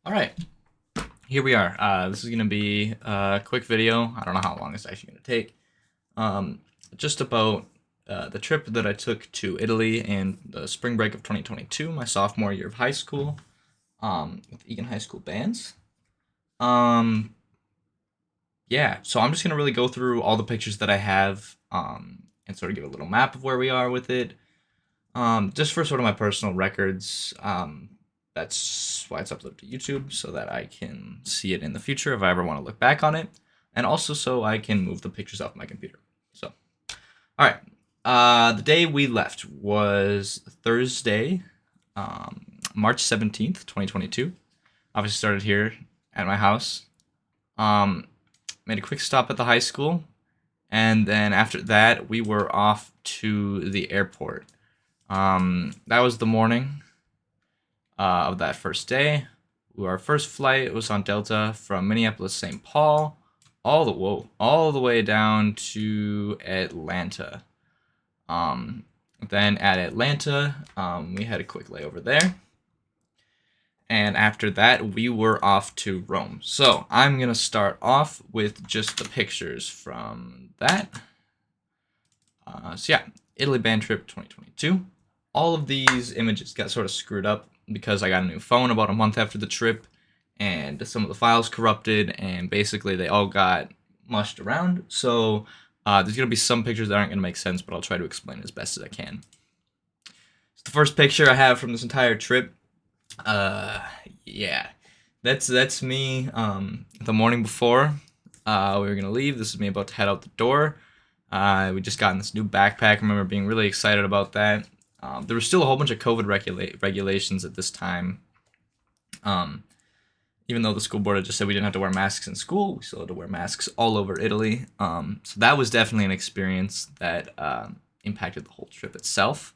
All right, here we are. This is gonna be a quick video. I don't know how long it's actually gonna take. Um, just about the trip that I took to Italy in the spring break of 2022, my sophomore year of high school, with Egan High School bands. Um, yeah, so I'm just gonna really go through all the pictures that I have, and sort of give a little map of where we are with it. Just for sort of my personal records. That's why it's uploaded to YouTube, so that I can see it in the future if I ever want to look back on it, and also so I can move the pictures off my computer. So, all right. The day we left was Thursday, March 17th, 2022. Obviously started here at my house. Um, Made a quick stop at the high school, and then after that we were off to the airport. That was the morning of that first day. Our first flight was on Delta from Minneapolis, St. Paul, all the way down to Atlanta. Um, then at Atlanta, we had a quick layover there, and after that, we were off to Rome. So I'm gonna start off with just the pictures from that. So yeah, Italy band trip 2022. All of these images got sort of screwed up because I got a new phone about a month after the trip, and some of the files corrupted, and basically they all got mushed around. So there's gonna be some pictures that aren't gonna make sense, but I'll try to explain as best as I can. So the first picture I have from this entire trip, yeah, that's me. The morning before we were gonna leave. This is me about to head out the door. We just got in this new backpack. I remember being really excited about that. There was still a whole bunch of COVID regulations at this time. Even though the school board had just said we didn't have to wear masks in school, we still had to wear masks all over Italy. So that was definitely an experience that impacted the whole trip itself.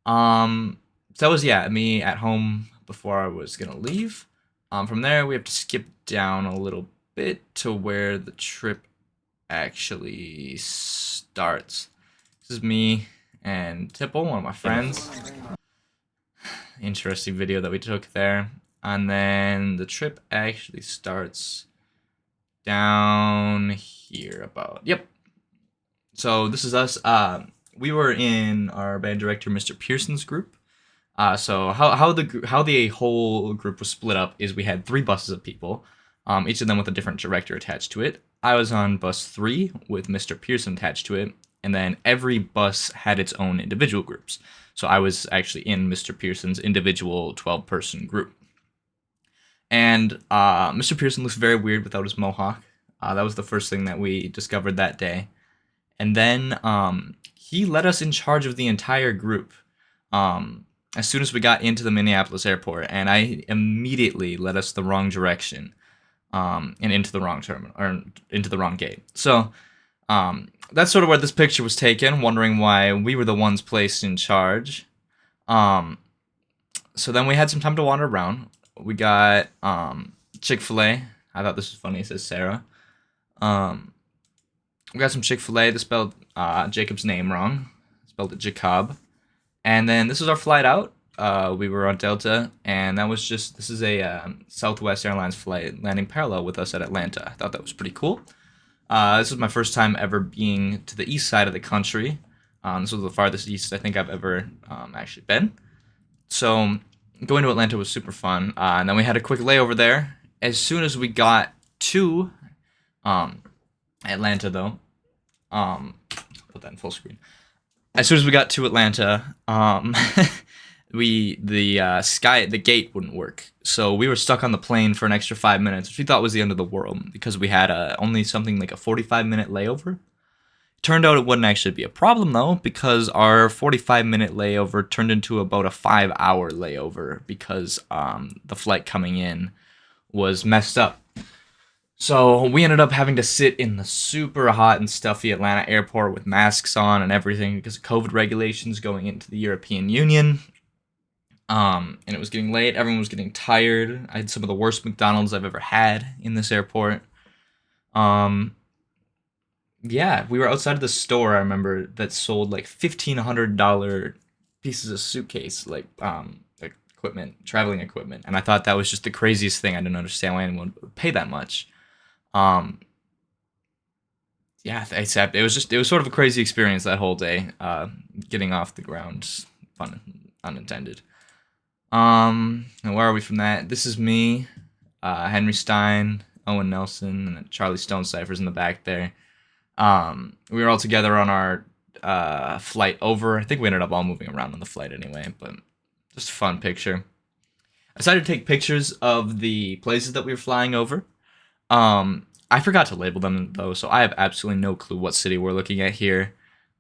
So that was, yeah, me at home before I was gonna leave. From there, we have to skip down a little bit to where the trip actually starts. This is me and Tipple, one of my friends. Interesting video that we took there. And then the trip actually starts down here about. Yep. So this is us. We were in our band director, Mr. Pearson's group. So how the whole group was split up is we had three buses of people, each of them with a different director attached to it. I was on bus 3 with Mr. Pearson attached to it, and then every bus had its own individual groups. So I was actually in Mr. Pearson's individual 12-person group. And Mr. Pearson looks very weird without his mohawk. That was the first thing that we discovered that day. And then he let us in charge of the entire group as soon as we got into the Minneapolis airport, and I immediately led us the wrong direction. And into the wrong terminal, or into the wrong gate. So that's sort of where this picture was taken, wondering why we were the ones placed in charge. So then we had some time to wander around. We got Chick-fil-A. I thought this was funny. It says Sarah. We got some Chick-fil-A. They spelled Jacob's name wrong. Spelled it Jacob. And then this was our flight out. We were on Delta, and this is a Southwest Airlines flight landing parallel with us at Atlanta. I thought that was pretty cool. This was my first time ever being to the east side of the country. This was the farthest east I think I've ever actually been. So going to Atlanta was super fun. And then we had a quick layover there. As soon as we got to Atlanta, though, put that in full screen. As soon as we got to Atlanta, the gate wouldn't work, so we were stuck on the plane for an extra 5 minutes, which we thought was the end of the world because we had only something like a 45-minute layover. Turned out it wouldn't actually be a problem though, because our 45-minute layover turned into about a 5-hour layover because the flight coming in was messed up. So we ended up having to sit in the super hot and stuffy Atlanta airport with masks on and everything because of COVID regulations going into the European Union. And it was getting late. Everyone was getting tired. I had some of the worst McDonald's I've ever had in this airport. Yeah, we were outside of the store, I remember, that sold like $1,500 pieces of suitcase, like equipment, traveling equipment, and I thought that was just the craziest thing. I didn't understand why anyone would pay that much. Um, yeah, except it was sort of a crazy experience that whole day. Getting off the ground, fun unintended. And where are we from that? This is me, Henry Stein, Owen Nelson, and Charlie Stone ciphers in the back there. We were all together on our flight over. I think we ended up all moving around on the flight anyway, but just a fun picture. I decided to take pictures of the places that we were flying over. I forgot to label them though, so I have absolutely no clue what city we're looking at here.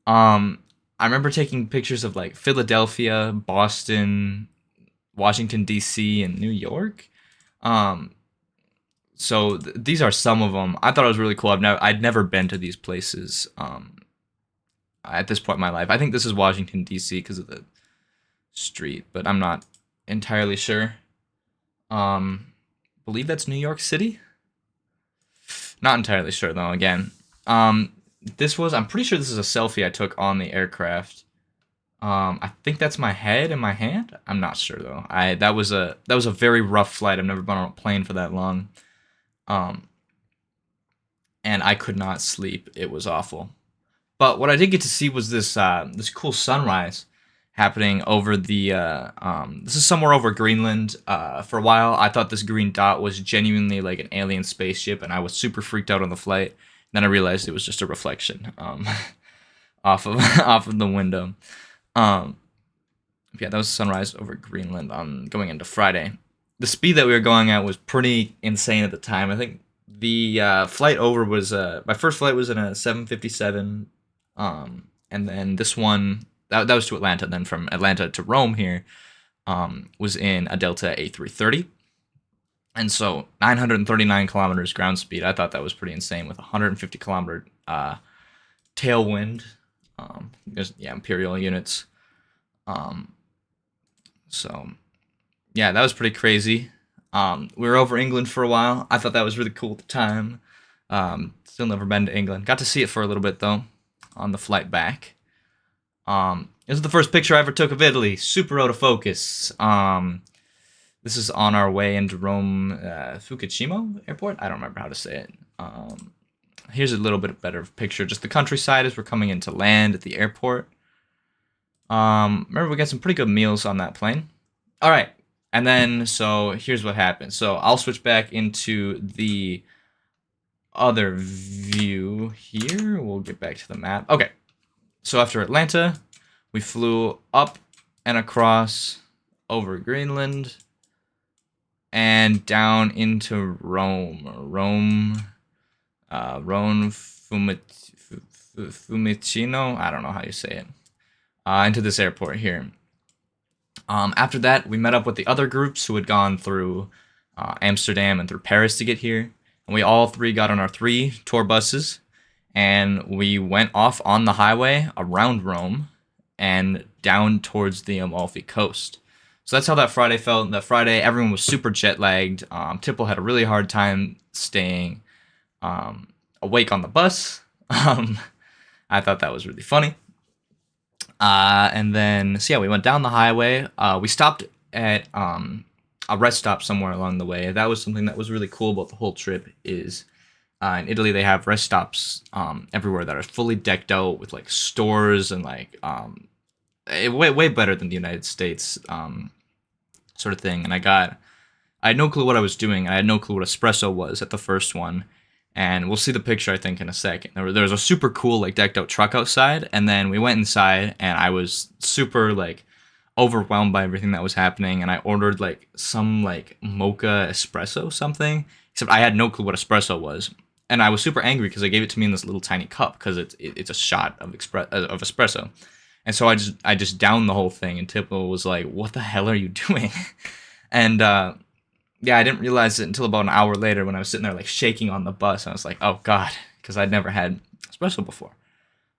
I remember taking pictures of like Philadelphia, Boston, Washington D.C., and New York. Um, so these are some of them. I thought it was really cool. I'd never been to these places. At this point in my life, I think this is Washington D.C. because of the street, but I'm not entirely sure. Believe that's New York City. Not entirely sure though. Again, I'm pretty sure this is a selfie I took on the aircraft. I think that's my head and my hand. I'm not sure though. That was a very rough flight. I've never been on a plane for that long. Um, and I could not sleep. It was awful. But what I did get to see was this cool sunrise happening over the. This is somewhere over Greenland. For a while, I thought this green dot was genuinely like an alien spaceship, and I was super freaked out on the flight. Then I realized it was just a reflection off of off of the window. Um, yeah, that was sunrise over Greenland on going into Friday. The speed that we were going at was pretty insane at the time. I think the flight over was my first flight was in a 757, and then this one that was to Atlanta. Then from Atlanta to Rome here was in a Delta A330, and so 939 kilometers ground speed. I thought that was pretty insane with 150 kilometer tailwind. Yeah, imperial units. So yeah, that was pretty crazy. We were over England for a while. I thought that was really cool at the time. Still never been to England. Got to see it for a little bit though, on the flight back. This is the first picture I ever took of Italy. Super out of focus. This is on our way into Rome, Fukushima Airport. I don't remember how to say it. Here's a little bit better picture. Just the countryside as we're coming into land at the airport. Remember we got some pretty good meals on that plane. All right, and then so here's what happened. So I'll switch back into the other view here. We'll get back to the map. Okay, so after Atlanta, we flew up and across over Greenland and down into Rome. Rome Fiumicino. I don't know how you say it. Into this airport here. After that, we met up with the other groups who had gone through Amsterdam and through Paris to get here. And we all three got on our 3 tour buses, and we went off on the highway around Rome and down towards the Amalfi coast. So that's how that Friday felt. That Friday, everyone was super jet lagged. Tipple had a really hard time staying awake on the bus. I thought that was really funny. And then, so yeah, we went down the highway. We stopped at a rest stop somewhere along the way. That was something that was really cool about the whole trip is in Italy they have rest stops everywhere that are fully decked out with like stores and like way better than the United States sort of thing. And I had no clue what I was doing. I had no clue what espresso was at the first one. And we'll see the picture, I think, in a second. There was a super cool, like, decked out truck outside, and then we went inside, and I was super, like, overwhelmed by everything that was happening, and I ordered, like, some, like, mocha espresso something, except I had no clue what espresso was. And I was super angry because they gave it to me in this little tiny cup, because it's a shot of espresso. And so I just downed the whole thing, and Tipple was like, "What the hell are you doing?" And, yeah, I didn't realize it until about an hour later when I was sitting there like shaking on the bus. I was like, "Oh God," because I'd never had espresso before.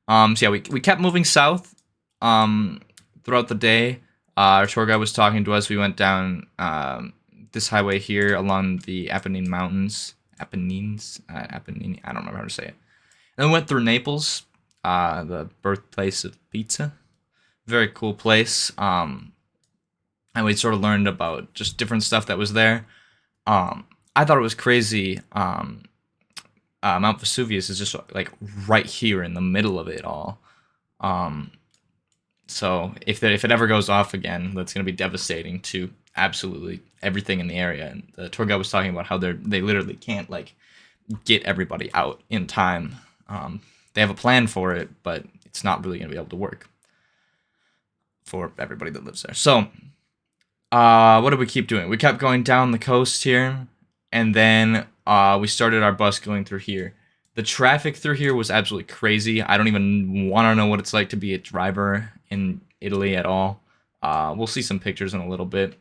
So yeah, we kept moving south throughout the day. Our tour guide was talking to us. We went down this highway here along the Apennine Mountains. Apennines? Apennine? I don't remember how to say it. And then we went through Naples, the birthplace of pizza. Very cool place. and we sort of learned about just different stuff that was there. I thought it was crazy. Mount Vesuvius is just like right here in the middle of it all. Um, so if it ever goes off again, that's going to be devastating to absolutely everything in the area. And the tour guide was talking about how they literally can't like get everybody out in time. They have a plan for it, but it's not really going to be able to work for everybody that lives there. So, what did we keep doing? We kept going down the coast here, and then we started our bus going through here. The traffic through here was absolutely crazy. I don't even want to know what it's like to be a driver in Italy at all. We'll see some pictures in a little bit.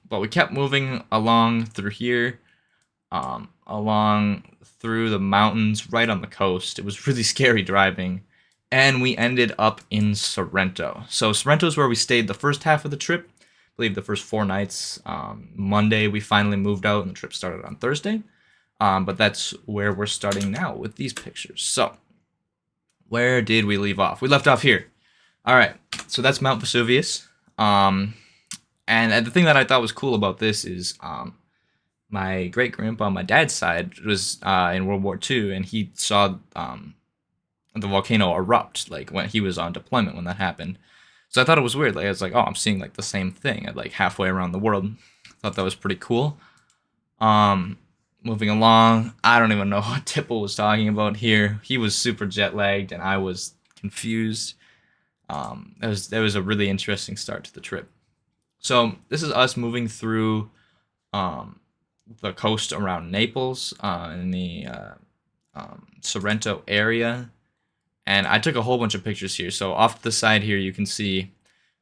But we kept moving along through here, along through the mountains, right on the coast. It was really scary driving. And we ended up in Sorrento. So Sorrento is where we stayed the first half of the trip. I believe the first 4 nights. Monday we finally moved out and the trip started on Thursday. But that's where we're starting now with these pictures. So, where did we leave off? We left off here. All right, so that's Mount Vesuvius. And the thing that I thought was cool about this is my great grandpa on my dad's side was in World War II, and he saw the volcano erupt like when he was on deployment when that happened. So I thought it was weird. Like I was like, oh, I'm seeing like the same thing at like halfway around the world. I thought that was pretty cool. Moving along, I don't even know what Tipple was talking about here. He was super jet lagged, and I was confused. That was a really interesting start to the trip. So this is us moving through the coast around Naples in the Sorrento area, and I took a whole bunch of pictures here. So off to the side here, you can see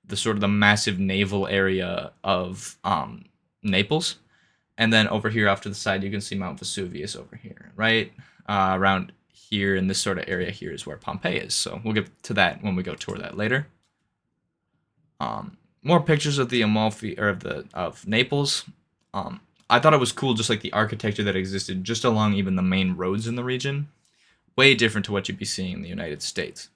the sort of the massive naval area of Naples. And then over here off to the side, you can see Mount Vesuvius over here, right? Around here in this sort of area here is where Pompeii is. So we'll get to that when we go tour that later. More pictures of the Amalfi, or of Naples. I thought it was cool, just like the architecture that existed just along even the main roads in the region. Way different to what you'd be seeing in the United States.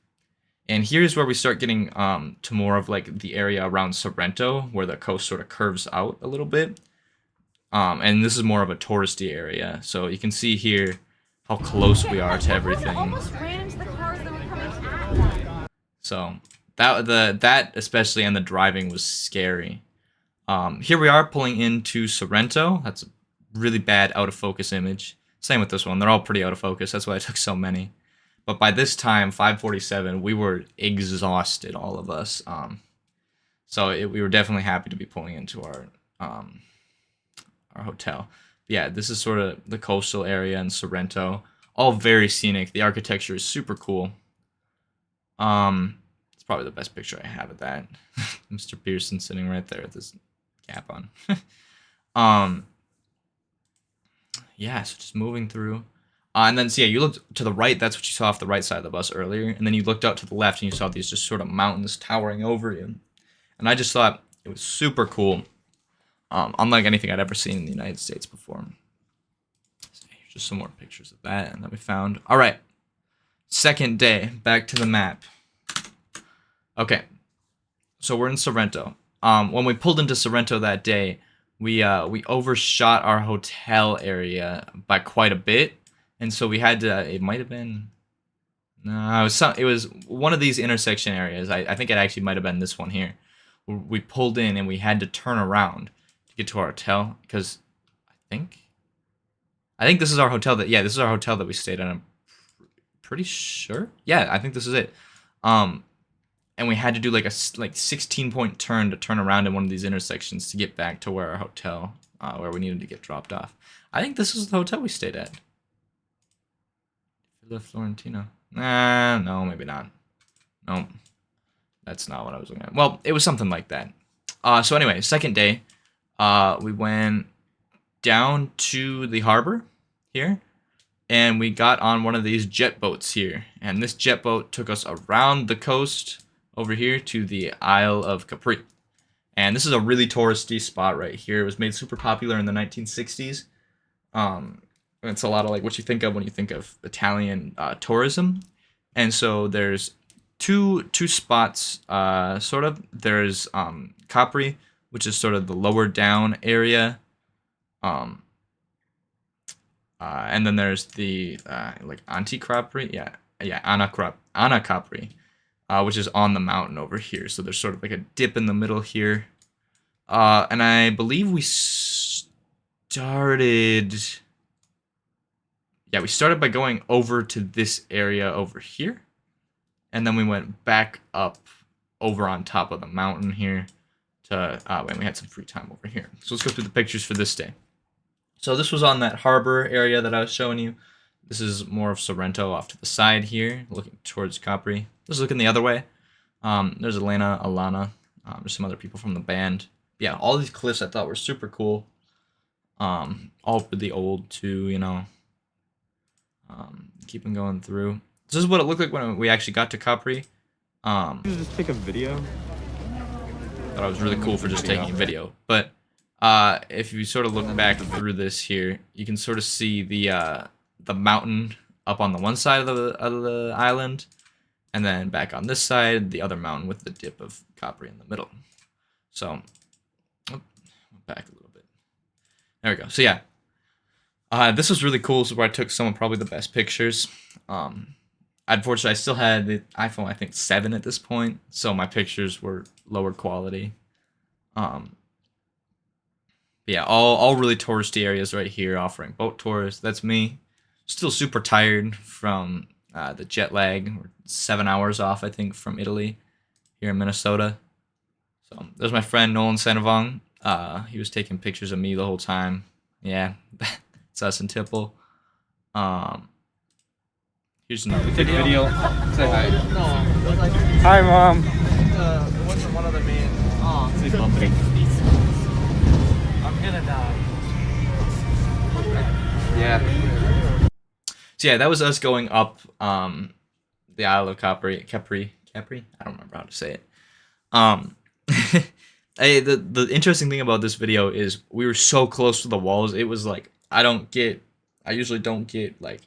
And here's where we start getting to more of like the area around Sorrento, where the coast sort of curves out a little bit. And this is more of a touristy area, so you can see here how close we are to everything. So that especially and the driving was scary. Here we are pulling into Sorrento. That's a really bad out of focus image. Same with this one. They're all pretty out of focus. That's why I took so many. But by this time, 5:47, we were exhausted, all of us. We were definitely happy to be pulling into our hotel. Yeah, this is sort of the coastal area in Sorrento. All very scenic. The architecture is super cool. It's probably the best picture I have of that. Mr. Pearson sitting right there with his cap on. Yeah, so just moving through. And then, so yeah, you looked to the right. That's what you saw off the right side of the bus earlier. And then you looked out to the left and you saw these just sort of mountains towering over you. And I just thought it was super cool. Unlike anything I'd ever seen in the United States before. So here's just some more pictures of that and that we found. All right, second day, back to the map. Okay, so we're in Sorrento. When we pulled into Sorrento that day, we overshot our hotel area by quite a bit, and so we had to. It might have been. No, it was one of these intersection areas. I think it actually might have been this one here. We pulled in and we had to turn around get to our hotel because I think this is our hotel this is our hotel that we stayed at. I'm pretty sure. Yeah, I think this is it. And we had to do like a 16-point turn to turn around in one of these intersections to get back to where our hotel where we needed to get dropped off. I think this is the hotel we stayed at. Villa Florentino. No, maybe not. No, that's not what I was looking at. Well, it was something like that. So anyway, second day. We went down to the harbor here, and we got on one of these jet boats here. And this jet boat took us around the coast over here to the Isle of Capri. And this is a really touristy spot right here. It was made super popular in the 1960s. It's a lot of like what you think of when you think of Italian tourism. And so there's two spots, sort of. There's Capri, which is sort of the lower down area. Um, and then there's the like Anticapri, Anacapri, which is on the mountain over here. So there's sort of like a dip in the middle here. And I believe we started. Yeah, we started by going over to this area over here, and then we went back up over on top of the mountain here to when we had some free time over here. So let's go through the pictures for this day. So this was on that harbor area that I was showing you. This is more of Sorrento off to the side here, looking towards Capri. This is looking the other way. There's Alana. There's some other people from the band. Yeah, all these cliffs I thought were super cool. All really old too, you know. Keep them going through. This is what it looked like when we actually got to Capri. Just take a video. Thought it was really cool for just taking a video. But if you sort of look back through this here, you can sort of see the mountain up on the one side of the island, and then back on this side, the other mountain with the dip of Capri in the middle. So, back a little bit. There we go. So yeah, this was really cool. This is where I took some of probably the best pictures. Unfortunately, I still had the iPhone, I think 7 at this point, so my pictures were lower quality. Yeah, all really touristy areas right here, offering boat tours. That's me. Still super tired from the jet lag. We're 7 hours off, I think, from Italy here in Minnesota. So there's my friend Nolan Sanavong. He was taking pictures of me the whole time. Yeah, it's us and Tipple. Here's another video. Say hi. Hi, Mom. It wasn't one of the main. Oh, Say something. I'm gonna die. Yeah. So yeah, that was us going up the Isle of Capri. I don't remember how to say it. The interesting thing about this video is we were so close to the walls. It was like I usually don't get like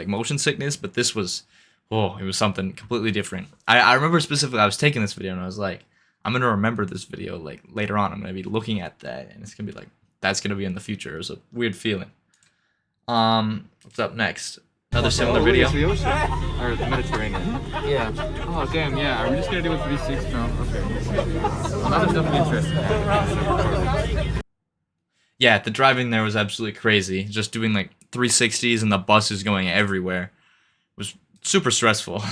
motion sickness, but this was it was something completely different. I remember specifically I was taking this video and I was like, I'm gonna remember this video like later on. I'm gonna be looking at that and it's gonna be like that's gonna be in the future. It was a weird feeling. What's up next? Another similar video. The ocean or the Mediterranean. Yeah. Oh damn, yeah. Are we just gonna do it 360 now? Okay. Well, that was definitely interesting. Yeah, the driving there was absolutely crazy. Just doing like 360s and the buses going everywhere was super stressful.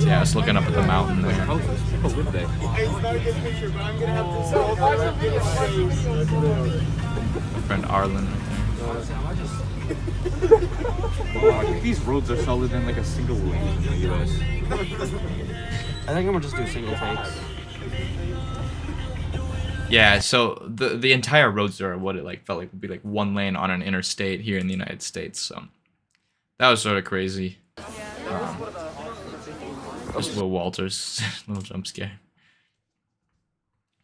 Yeah, I was looking up at the mountain there. How would they? My friend Arlen right Wow, I think these roads are solid in like a single lane in the US. I think I'm gonna just do single takes. Yeah, so the entire roads there are what it like felt like would be like one lane on an interstate here in the United States. So that was sort of crazy. Just Will Walters, little jump scare.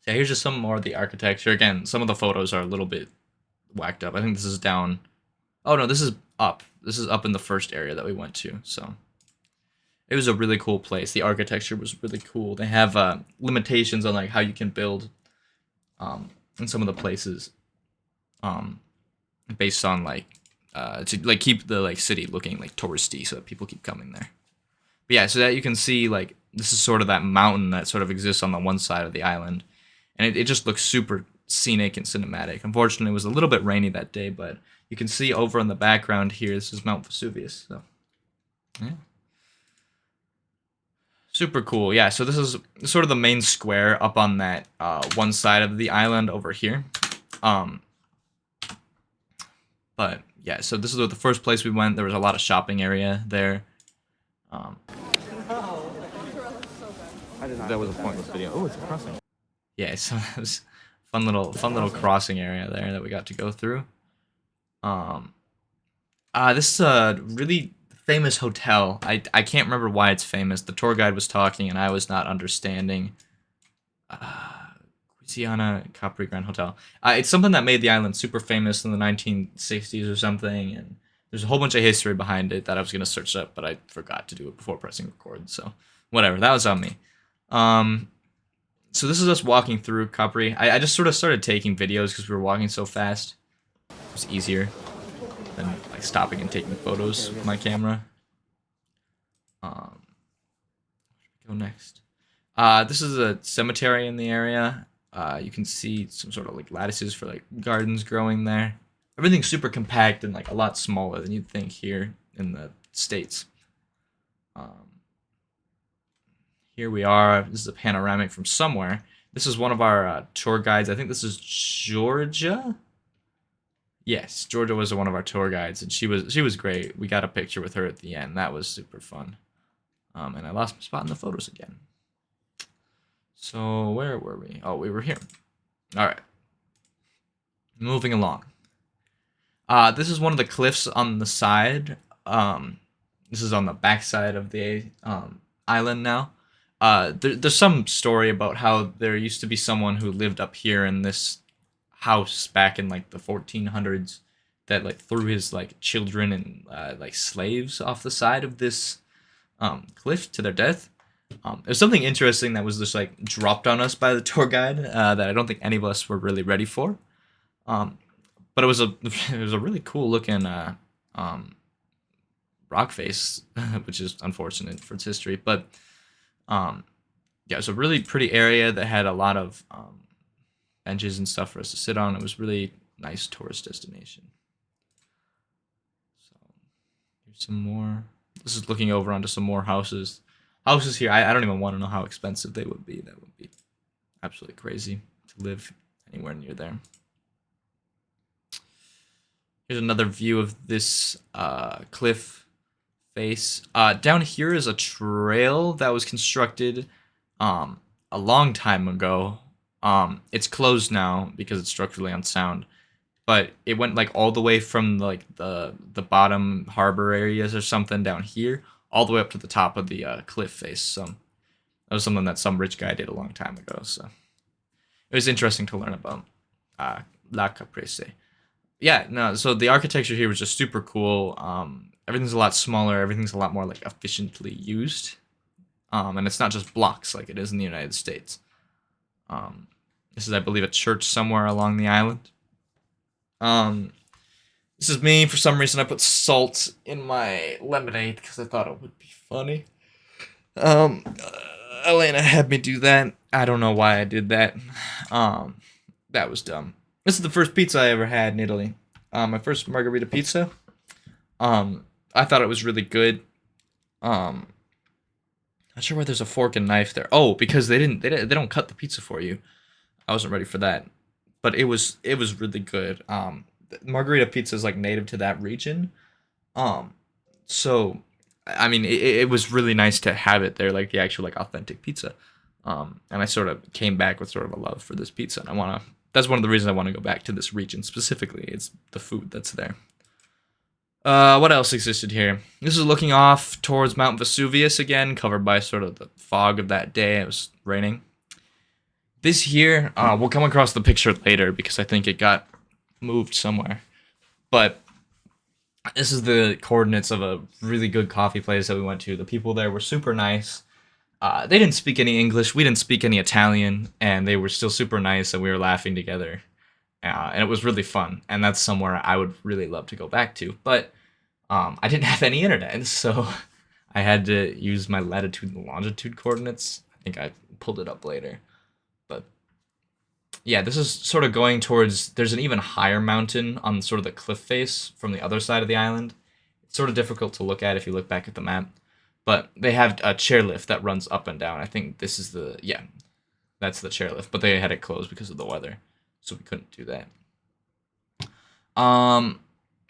So here's just some more of the architecture. Again, some of the photos are a little bit whacked up. I think this is down. Oh no, this is up. This is up in the first area that we went to. So it was a really cool place. The architecture was really cool. They have limitations on like how you can build in some of the places based on like to like keep the like city looking like touristy so that people keep coming there. But yeah, so that you can see like this is sort of that mountain that sort of exists on the one side of the island, and it just looks super scenic and cinematic. Unfortunately, it was a little bit rainy that day, but you can see over in the background here, this is Mount Vesuvius. So yeah, super cool. Yeah, so this is sort of the main square up on that one side of the island over here. But yeah, so this is the first place we went. There was a lot of shopping area there. That was a pointless video. Oh, it's a crossing. Yeah, so that was fun little crossing area there that we got to go through. This is a really famous hotel. I can't remember why it's famous. The tour guide was talking and I was not understanding. Louisiana Capri Grand Hotel. It's something that made the island super famous in the 1960s or something, and there's a whole bunch of history behind it that I was gonna search up, but I forgot to do it before pressing record. So whatever, that was on me. So this is us walking through Capri. I just sort of started taking videos because we were walking so fast. It was easier than like stopping and taking photos with my camera. Go next. This is a cemetery in the area. You can see some sort of like lattices for like gardens growing there. Everything's super compact and like a lot smaller than you'd think here in the States. Here we are. This is a panoramic from somewhere. This is one of our tour guides. I think this is Georgia. Yes, Georgia was one of our tour guides, and she was great. We got a picture with her at the end. That was super fun. And I lost my spot in the photos again. So where were we? Oh, we were here. All right. Moving along. This is one of the cliffs on the side. This is on the back side of the island now. There's some story about how there used to be someone who lived up here in this house back in like the 1400s that like threw his like children and like slaves off the side of this cliff to their death. There's something interesting that was just like dropped on us by the tour guide that I don't think any of us were really ready for. But it was a really cool looking rock face, which is unfortunate for its history. But yeah, it was a really pretty area that had a lot of benches and stuff for us to sit on. It was really nice tourist destination. So here's some more. This is looking over onto some more houses. Houses here, I don't even want to know how expensive they would be. That would be absolutely crazy to live anywhere near there. Here's another view of this cliff face. Down here is a trail that was constructed a long time ago. It's closed now because it's structurally unsound. But it went like all the way from like the bottom harbor areas or something down here, all the way up to the top of the cliff face. So that was something that some rich guy did a long time ago. So it was interesting to learn about La Caprese. Yeah, no. So the architecture here was just super cool. Everything's a lot smaller. Everything's a lot more like efficiently used, and it's not just blocks like it is in the United States. This is, I believe, a church somewhere along the island. This is me. For some reason, I put salt in my lemonade because I thought it would be funny. Elena had me do that. I don't know why I did that. That was dumb. This is the first pizza I ever had in Italy. My first margarita pizza. I thought it was really good. Not sure why there's a fork and knife there. Oh, because they don't cut the pizza for you. I wasn't ready for that, but it was really good. Margarita pizza is like native to that region. So I mean, it was really nice to have it there, like the actual like authentic pizza. And I sort of came back with sort of a love for this pizza, and that's one of the reasons I want to go back to this region specifically. It's the food that's there. What else existed here? This is looking off towards Mount Vesuvius again, covered by sort of the fog of that day. It was raining. This here, we'll come across the picture later because I think it got moved somewhere. But this is the coordinates of a really good coffee place that we went to. The people there were super nice. They didn't speak any English. We didn't speak any Italian. And they were still super nice, and we were laughing together. And it was really fun. And that's somewhere I would really love to go back to. But I didn't have any internet, so I had to use my latitude and longitude coordinates. I think I pulled it up later. But yeah, this is sort of going towards, there's an even higher mountain on sort of the cliff face from the other side of the island. It's sort of difficult to look at if you look back at the map. But they have a chairlift that runs up and down. I think this is that's the chairlift. But they had it closed because of the weather, so we couldn't do that.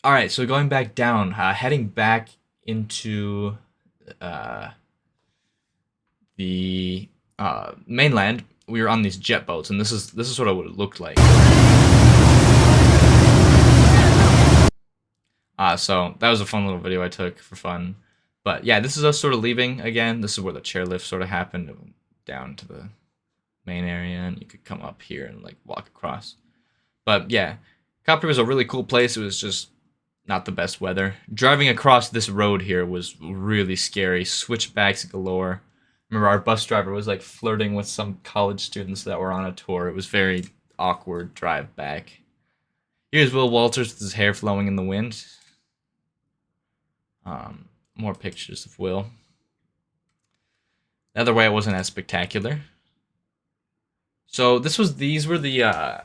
All right, so going back down, heading back into the mainland, we were on these jet boats, and this is sort of what it looked like. So that was a fun little video I took for fun. But yeah, this is us sort of leaving again. This is where the chairlift sort of happened. It went down to the main area, and you could come up here and like walk across. But yeah, Capri was a really cool place. It was just not the best weather. Driving across this road here was really scary. Switchbacks galore. Remember, our bus driver was like flirting with some college students that were on a tour. It was very awkward drive back. Here's Will Walters with his hair flowing in the wind. More pictures of Will. The other way, it wasn't as spectacular. So these were the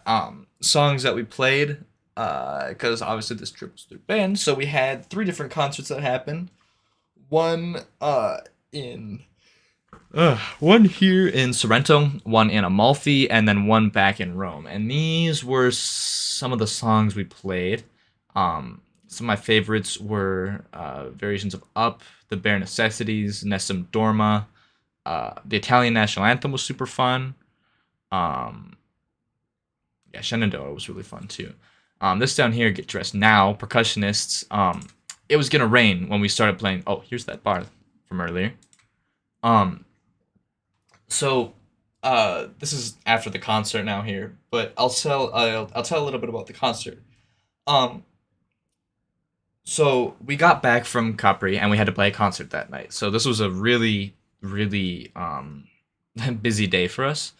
songs that we played because obviously this trip was through band. So we had 3 different concerts that happened. One in one here in Sorrento, one in Amalfi, and then one back in Rome. And these were some of the songs we played. Some of my favorites were variations of Up, The Bare Necessities, Nessun Dorma. The Italian national anthem was super fun. Yeah, Shenandoah was really fun too. This down here, Get Dressed Now, percussionists. It was gonna rain when we started playing. Oh, here's that bar from earlier. So this is after the concert now here, but I'll tell a little bit about the concert. So we got back from Capri and we had to play a concert that night. So this was a really busy day for us.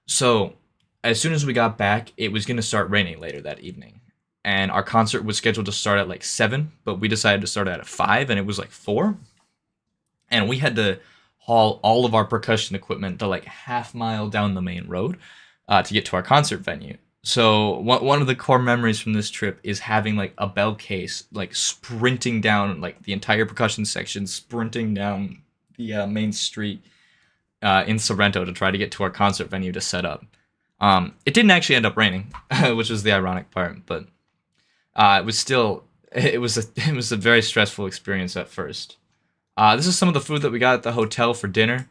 So as soon as we got back, it was going to start raining later that evening. And our concert was scheduled to start at like 7, but we decided to start at 5 and it was like 4. And we had to haul all of our percussion equipment to like half-mile down the main road to get to our concert venue. So one of the core memories from this trip is having like a bell case, like sprinting down like the entire percussion section, sprinting down the main street in Sorrento to try to get to our concert venue to set up. It didn't actually end up raining, which was the ironic part, but it was a very stressful experience at first. This is some of the food that we got at the hotel for dinner.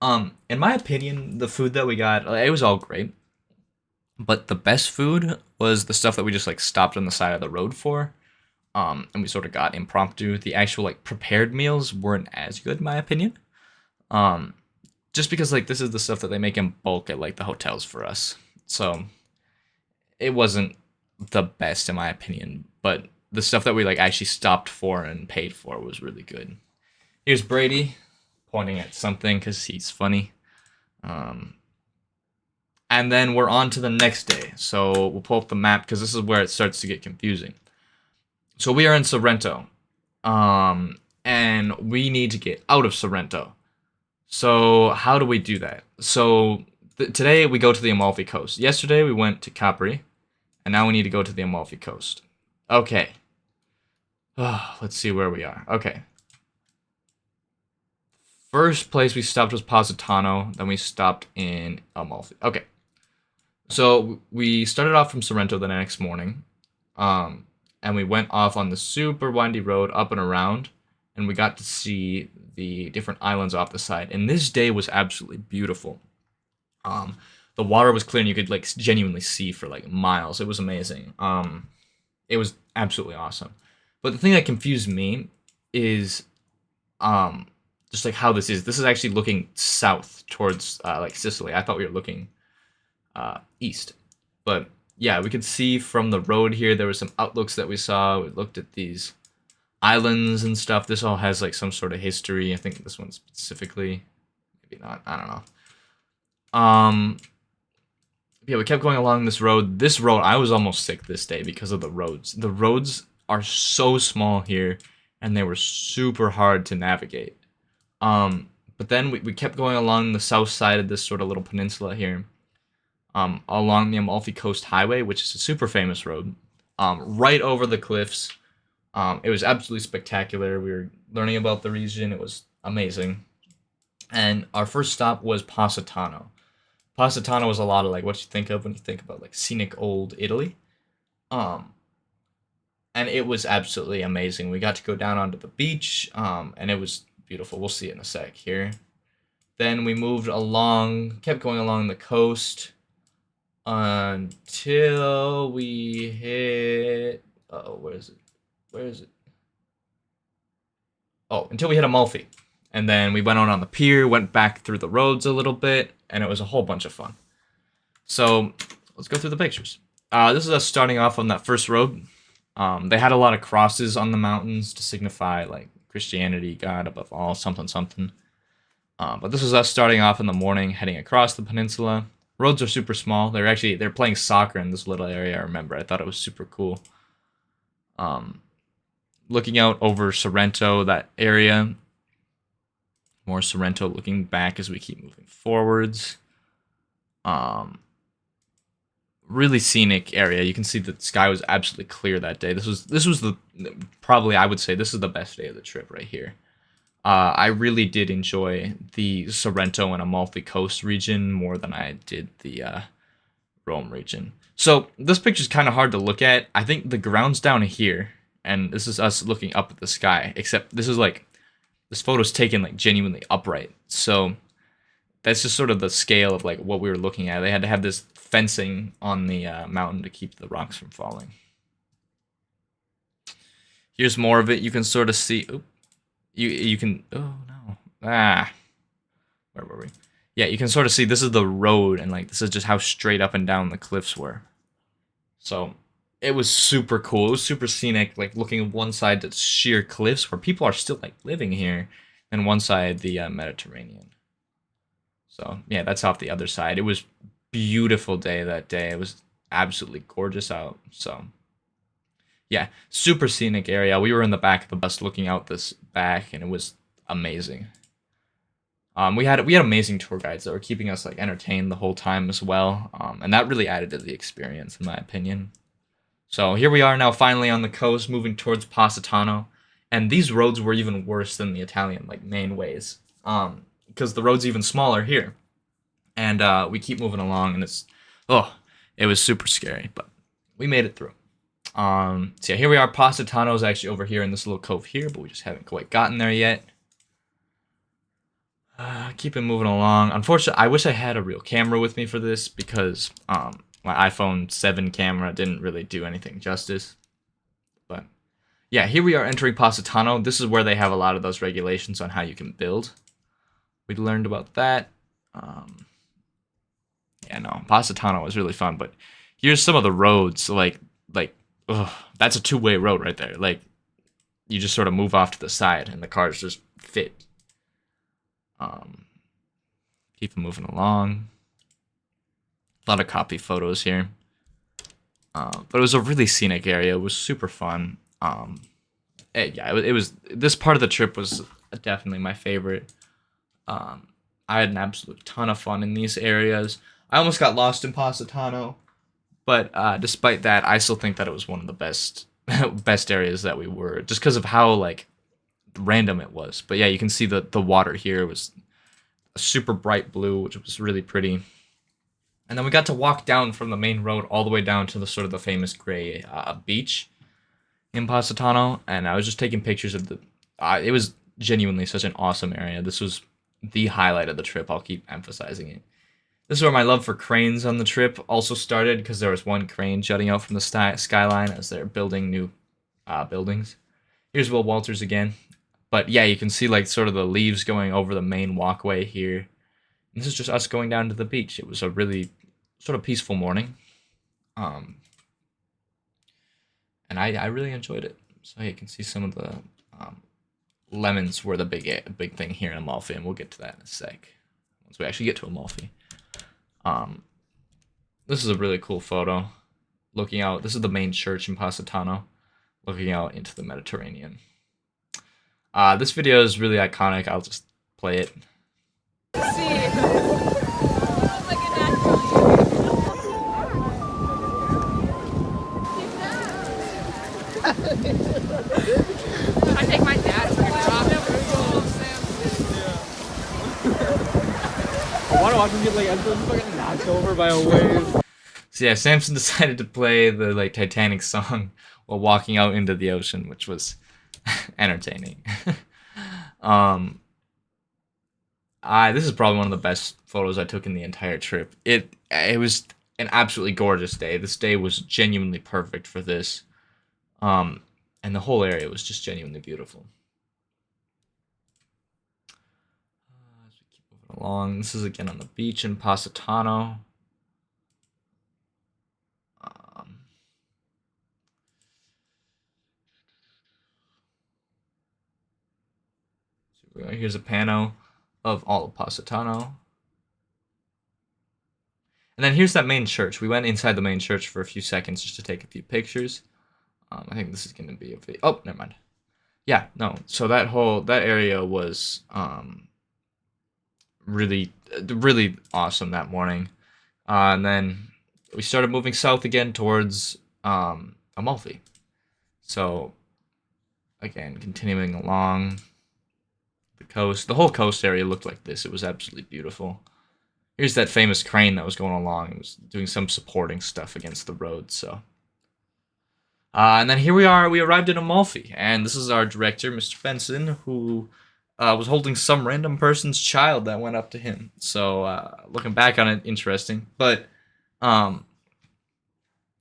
In my opinion, the food that we got, it was all great. But the best food was the stuff that we just like stopped on the side of the road for. And we sort of got impromptu. The actual like prepared meals weren't as good, in my opinion. Just because like this is the stuff that they make in bulk at like the hotels for us. So it wasn't the best in my opinion. But the stuff that we like actually stopped for and paid for was really good. Here's Brady pointing at something because he's funny. And then we're on to the next day. So we'll pull up the map because this is where it starts to get confusing. So we are in Sorrento. And we need to get out of Sorrento. So how do we do that? So today we go to the Amalfi Coast. Yesterday we went to Capri. And now we need to go to the Amalfi Coast. Okay. Let's see where we are. Okay. First place we stopped was Positano. Then we stopped in Amalfi. Okay. So we started off from Sorrento the next morning, and we went off on the super windy road up and around, and we got to see the different islands off the side. And this day was absolutely beautiful. The water was clear, and you could like genuinely see for like miles. It was amazing. It was absolutely awesome. But the thing that confused me is, just like how this is. This is actually looking south towards like Sicily. I thought we were looking east, but yeah, we could see from the road here there were some outlooks that we saw. We looked at these islands and stuff. This all has like some sort of history. I think this one specifically, maybe not, I don't know. Yeah, we kept going along this road. This road, I was almost sick this day because of the roads. The roads are so small here and they were super hard to navigate. But then we kept going along the south side of this sort of little peninsula here, along the Amalfi Coast Highway, which is a super famous road, right over the cliffs. It was absolutely spectacular. We were learning about the region. It was amazing. And our first stop was Positano. Positano was a lot of like what you think of when you think about like scenic old Italy. And it was absolutely amazing. We got to go down onto the beach, and it was beautiful. We'll see it in a sec here. Then we moved along, kept going along the coast until we hit. Where is it? Where is it? Oh, until we hit Amalfi. And then we went out on the pier, went back through the roads a little bit, and it was a whole bunch of fun. So let's go through the pictures. This is us starting off on that first road. They had a lot of crosses on the mountains to signify like Christianity, God above all, something, something. But this was us starting off in the morning, heading across the peninsula. Roads are super small. They're playing soccer in this little area. I remember. I thought it was super cool. Looking out over Sorrento, that area. More Sorrento. Looking back as we keep moving forwards. Really scenic area. You can see the sky was absolutely clear that day. This was the probably, I would say, this is the best day of the trip right here. I really did enjoy the Sorrento and Amalfi coast region more than I did the Rome region. So this picture's kind of hard to look at. I think the ground's down here, and this is us looking up at the sky. Except this photo's taken like genuinely upright. So that's just sort of the scale of like what we were looking at. They had to have this fencing on the mountain to keep the rocks from falling. Here's more of it. You can sort of see. Oops. You can, oh no, where were we? Yeah, you can sort of see this is the road, and like this is just how straight up and down the cliffs were. So it was super cool. It was super scenic, like looking at one side to sheer cliffs where people are still like living here, and one side the Mediterranean. So yeah, that's off the other side. It was beautiful day that day. It was absolutely gorgeous out. So yeah, super scenic area. We were in the back of the bus looking out this back, and it was amazing. We had amazing tour guides that were keeping us like entertained the whole time as well, and that really added to the experience, in my opinion. So here we are now, finally on the coast, moving towards Positano, and these roads were even worse than the Italian like main ways, because the road's even smaller here, and we keep moving along, and it was super scary, but we made it through. So yeah, here we are. Positano is actually over here in this little cove here, but we just haven't quite gotten there yet. Keep it moving along. Unfortunately, I wish I had a real camera with me for this because my iPhone 7 camera didn't really do anything justice. But yeah, here we are entering Positano. This is where they have a lot of those regulations on how you can build. We learned about that. Yeah, no, Positano was really fun, but here's some of the roads, ugh, that's a two-way road right there. Like, you just sort of move off to the side, and the cars just fit. Keep moving along. A lot of copy photos here. But it was a really scenic area. It was super fun. It was. This part of the trip was definitely my favorite. I had an absolute ton of fun in these areas. I almost got lost in Positano. But despite that, I still think that it was one of the best best areas that we were, just because of how like random it was. But yeah, you can see the water here was a super bright blue, which was really pretty. And then we got to walk down from the main road all the way down to the sort of the famous gray beach in Positano, and I was just taking pictures of the. It was genuinely such an awesome area. This was the highlight of the trip. I'll keep emphasizing it. This is where my love for cranes on the trip also started, because there was one crane jutting out from the skyline as they're building new buildings. Here's Will Walters again. But yeah, you can see like sort of the leaves going over the main walkway here. And this is just us going down to the beach. It was a really sort of peaceful morning. And I really enjoyed it. So yeah, you can see some of the lemons were the big thing here in Amalfi, and we'll get to that in a sec once we actually get to Amalfi. This is a really cool photo. Looking out, this is the main church in Positano, looking out into the Mediterranean. This video is really iconic. I'll just play it. I take my dad's I want to watch him get like fucking knocked over by a wave. So yeah, Samson decided to play the like Titanic song while walking out into the ocean, which was entertaining. This is probably one of the best photos I took in the entire trip. It was an absolutely gorgeous day. This day was genuinely perfect for this. And the whole area was just genuinely beautiful. As we keep moving along, this is again on the beach in Positano. Here's a pano of all of Positano. And then here's that main church. We went inside the main church for a few seconds just to take a few pictures. I think this is going to be a video. Oh, never mind. Yeah, no. So that area was really awesome that morning. And then we started moving south again towards Amalfi. So again, continuing along the coast. The whole coast area looked like this. It was absolutely beautiful. Here's that famous crane that was going along. It was doing some supporting stuff against the road. So, and then here we are. We arrived in Amalfi, and this is our director, Mr. Benson, who was holding some random person's child that went up to him. So, looking back on it, interesting. But, yeah,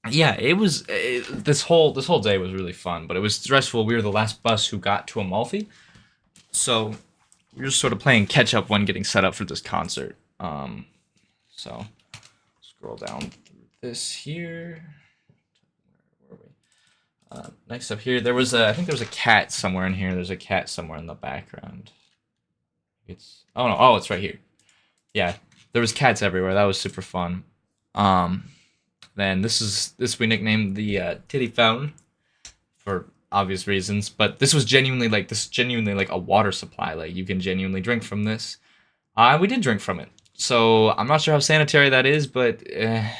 this whole day was really fun, but it was stressful. We were the last bus who got to Amalfi, so we were just sort of playing catch up when getting set up for this concert. So scroll down through this here. Where were we? Next up here, I think there was a cat somewhere in here. There's a cat somewhere in the background. It's right here. Yeah, there was cats everywhere. That was super fun. Then this we nicknamed the Titty Fountain for obvious reasons, but this was genuinely like a water supply. Like you can genuinely drink from this. We did drink from it. So I'm not sure how sanitary that is, but I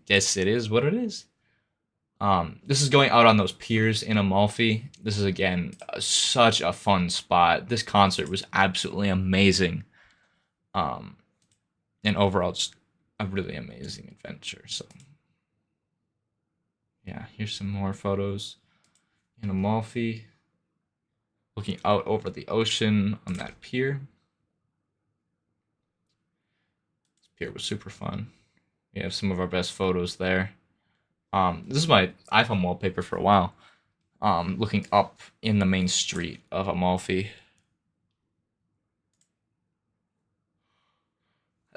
guess it is what it is. This is going out on those piers in Amalfi. This is, again, such a fun spot. This concert was absolutely amazing. And overall, just a really amazing adventure. So, yeah, here's some more photos in Amalfi. Looking out over the ocean on that pier. Pier was super fun. We have some of our best photos there. This is my iPhone wallpaper for a while. Looking up in the main street of Amalfi.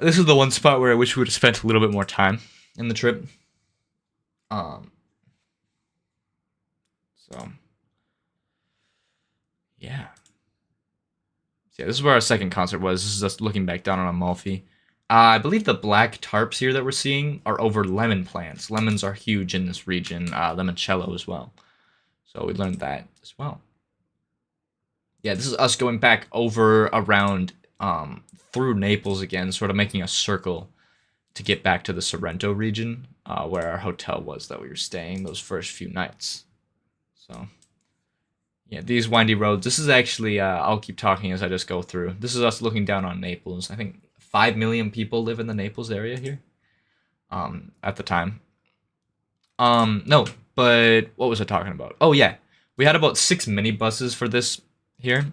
This is the one spot where I wish we would have spent a little bit more time in the trip. So yeah. So yeah, this is where our second concert was. This is us looking back down on Amalfi. I believe the black tarps here that we're seeing are over lemon plants. Lemons are huge in this region, limoncello as well. So we learned that as well. Yeah, this is us going back over around through Naples again, sort of making a circle to get back to the Sorrento region, where our hotel was that we were staying those first few nights. So, yeah, these windy roads. This is actually, I'll keep talking as I just go through. This is us looking down on Naples. I think 5 million people live in the Naples area here at the time. No, but what was I talking about? Oh, yeah. We had about 6 minibuses for this here.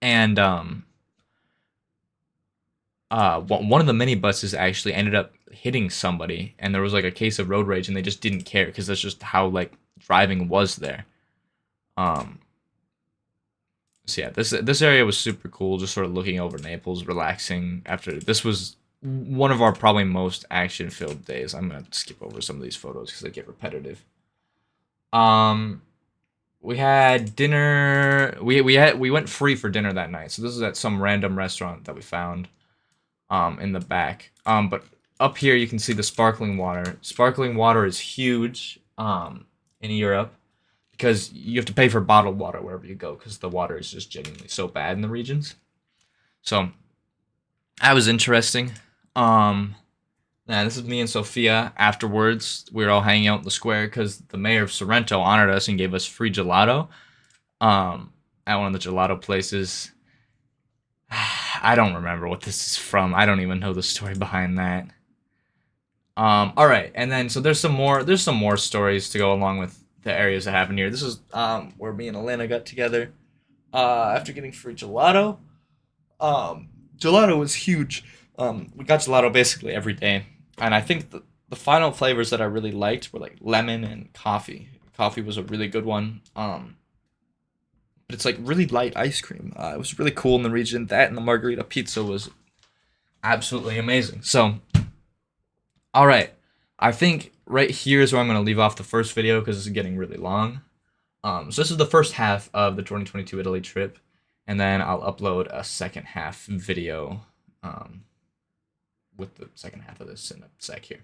And one of the minibuses actually ended up hitting somebody. And there was like a case of road rage and they just didn't care because that's just how like driving was there. So yeah, this area was super cool, just sort of looking over Naples, relaxing after. This was one of our probably most action-filled days. I'm gonna skip over some of these photos because they get repetitive. We had dinner. We went free for dinner that night. So this is at some random restaurant that we found in the back. But up here you can see the sparkling water. Sparkling water is huge in Europe, because you have to pay for bottled water wherever you go because the water is just genuinely so bad in the regions. So that was interesting. This is me and Sophia. Afterwards, we were all hanging out in the square because the mayor of Sorrento honored us and gave us free gelato at one of the gelato places. I don't remember what this is from. I don't even know the story behind that. All right, and then so there's some more stories to go along with the areas that happen here. This is where me and Elena got together after getting free gelato. Gelato was huge. We got gelato basically every day, and I think the final flavors that I really liked were like lemon and coffee. Coffee was a really good one. But it's like really light ice cream. It was really cool in the region. That and the margarita pizza was absolutely amazing. So, all right, I think right here is where I'm going to leave off the first video because this is getting really long. So this is the first half of the 2022 Italy trip. and then I'll upload a second half video with the second half of this in a sec here.